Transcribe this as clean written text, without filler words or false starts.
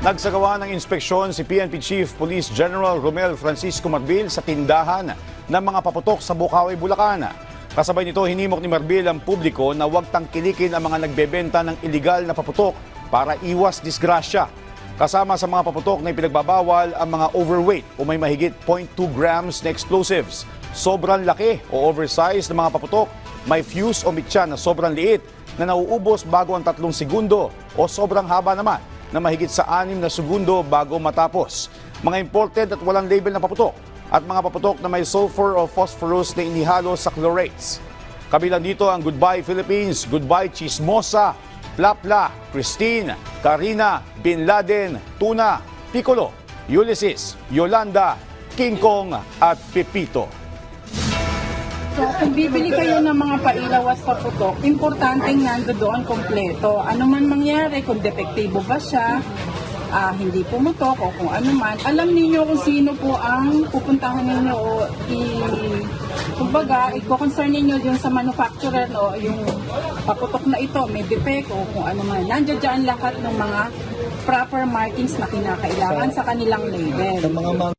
Nagsagawa ng inspeksyon si PNP Chief Police General Romel Francisco Marbil sa tindahan ng mga paputok sa Bukawi, Bulacan. Kasabay nito, hinimok ni Marbil ang publiko na huwag tangkilikin ang mga nagbebenta ng iligal na paputok para iwas disgrasya. Kasama sa mga paputok na ipinagbabawal ang mga overweight o may mahigit 0.2 grams na explosives. Sobrang laki o oversized na mga paputok, may fuse o mitya na sobrang liit na nauubos bago ang 3 segundo o sobrang haba naman na mahigit sa 6 na segundo bago matapos. Mga imported at walang label na paputok at mga paputok na may sulfur o phosphorus na inihalo sa chlorates. Kabilang dito ang Goodbye Philippines, Goodbye Chismosa, Plapla, Christine, Karina, Bin Laden, Tuna, Piccolo, Ulysses, Yolanda, King Kong at Pepito. So, kung bibili kayo ng mga pailaw at paputok, importanteng nando doon kompleto. Ano man mangyari, kung depektibo ba siya, hindi pumutok o kung ano man, alam niyo kung sino po ang pupuntahan ninyo o kumbaga, i-concern ninyo yung sa manufacturer o yung paputok na ito, may defect o kung ano man. Nandiyan dyan lahat ng mga proper markings na kinakailangan sa kanilang label.